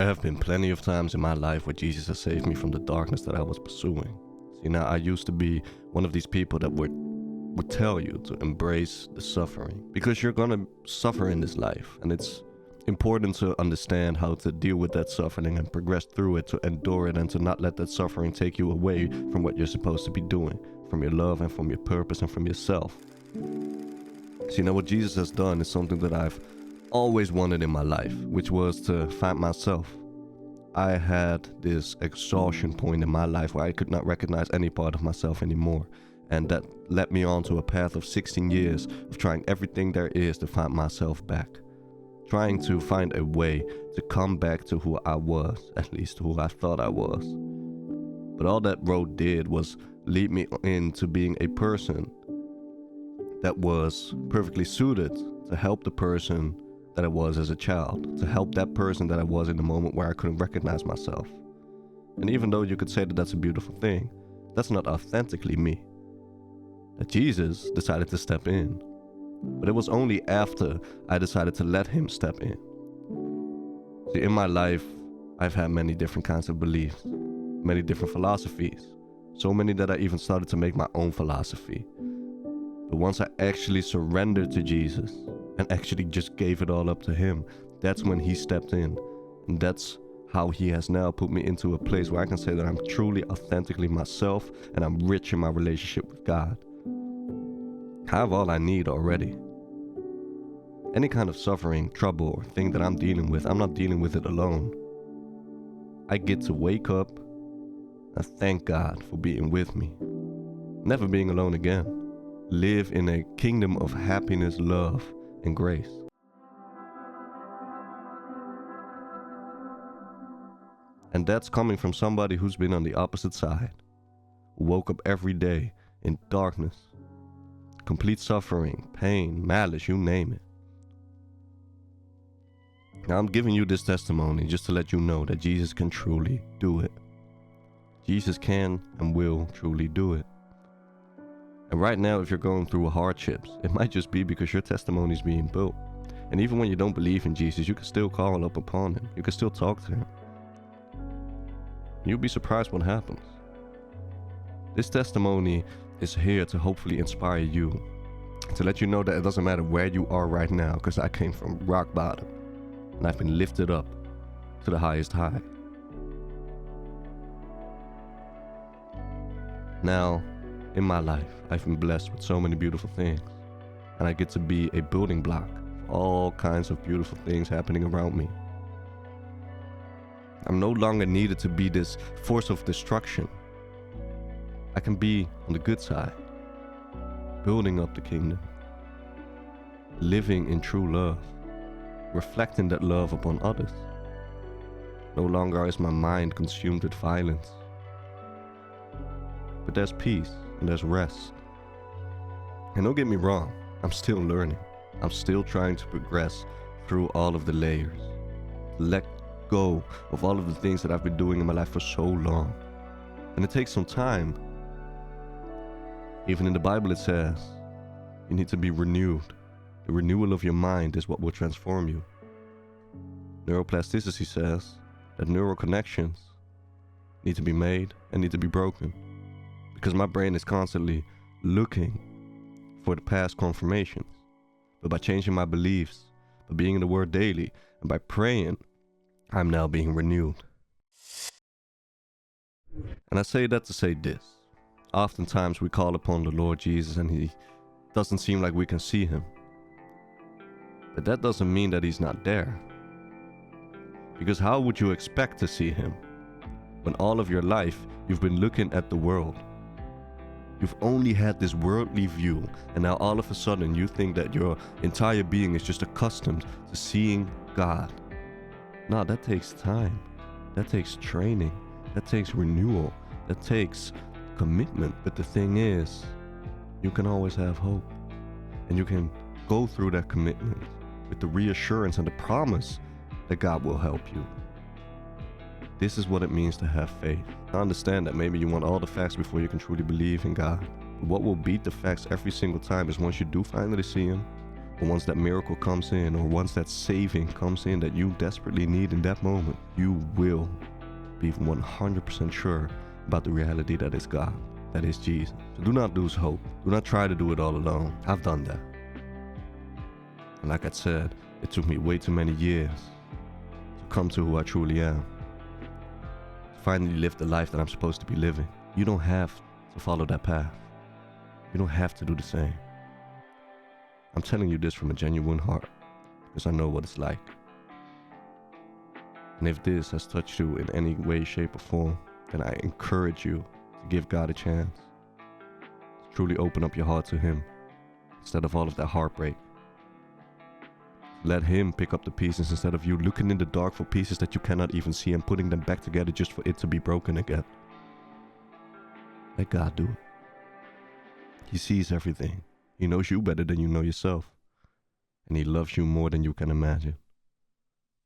have been plenty of times in my life where Jesus has saved me from the darkness that I was pursuing. See, now I used to be one of these people that would tell you to embrace the suffering, because you're gonna suffer in this life, and it's important to understand how to deal with that suffering and progress through it, to endure it, and to not let that suffering take you away from what you're supposed to be doing, from your love and from your purpose and from yourself. See, now what Jesus has done is something that I've always wanted in my life, which was to find myself. I had this exhaustion point in my life where I could not recognize any part of myself anymore, and that led me on to a path of 16 years of trying everything there is to find myself back, trying to find a way to come back to who I was, at least who I thought I was. But all that road did was lead me into being a person that was perfectly suited to help the person that I was as a child, to help that person that I was in the moment where I couldn't recognize myself. And even though you could say that that's a beautiful thing, that's not authentically me. That Jesus decided to step in. But it was only after I decided to let him step in. See, in my life, I've had many different kinds of beliefs, many different philosophies, so many that I even started to make my own philosophy. But once I actually surrendered to Jesus and actually just gave it all up to him, that's when he stepped in. And that's how he has now put me into a place where I can say that I'm truly, authentically myself, and I'm rich in my relationship with God. I have all I need already. Any kind of suffering, trouble, or thing that I'm dealing with, I'm not dealing with it alone. I get to wake up and thank God for being with me, never being alone again. Live in a kingdom of happiness, love, and grace. And that's coming from somebody who's been on the opposite side, who woke up every day in darkness, complete suffering, pain, malice, you name it. Now I'm giving you this testimony just to let you know that Jesus can truly do it. Jesus can and will truly do it. And right now, if you're going through hardships, it might just be because your testimony is being built. And even when you don't believe in Jesus, you can still call up upon him. You can still talk to him. You'll be surprised what happens. This testimony is here to hopefully inspire you, to let you know that it doesn't matter where you are right now, because I came from rock bottom, and I've been lifted up to the highest high. Now, in my life, I've been blessed with so many beautiful things, and I get to be a building block for all kinds of beautiful things happening around me. I'm no longer needed to be this force of destruction. I can be on the good side, building up the kingdom, living in true love, reflecting that love upon others. No longer is my mind consumed with violence, but there's peace and there's rest. And don't get me wrong, I'm still learning. I'm still trying to progress through all of the layers, let go of all of the things that I've been doing in my life for so long. And it takes some time. Even in the Bible it says you need to be renewed. The renewal of your mind is what will transform you. Neuroplasticity says that neural connections need to be made and need to be broken, because my brain is constantly looking for the past confirmations. But by changing my beliefs, by being in the Word daily, and by praying, I'm now being renewed. And I say that to say this. Oftentimes we call upon the Lord Jesus and he doesn't seem like we can see him. But that doesn't mean that he's not there. Because how would you expect to see him when all of your life you've been looking at the world? You've only had this worldly view, and now all of a sudden you think that your entire being is just accustomed to seeing God. No, that takes time. That takes training. That takes renewal. That takes commitment. But the thing is, you can always have hope. And you can go through that commitment with the reassurance and the promise that God will help you. This is what it means to have faith. I understand that maybe you want all the facts before you can truly believe in God. What will beat the facts every single time is once you do finally see him, But once that miracle comes in, or once that saving comes in that you desperately need in that moment, you will be 100% sure about the reality that is God, that is Jesus. So do not lose hope. Do not try to do it all alone. I've done that. And like I said, it took me way too many years to come to who I truly am. To finally live the life that I'm supposed to be living. You don't have to follow that path. You don't have to do the same. I'm telling you this from a genuine heart, because I know what it's like. And if this has touched you in any way, shape, or form, then I encourage you to give God a chance. To truly open up your heart to Him, instead of all of that heartbreak. Let Him pick up the pieces instead of you looking in the dark for pieces that you cannot even see and putting them back together just for it to be broken again. Let God do it. He sees everything. He knows you better than you know yourself. And He loves you more than you can imagine.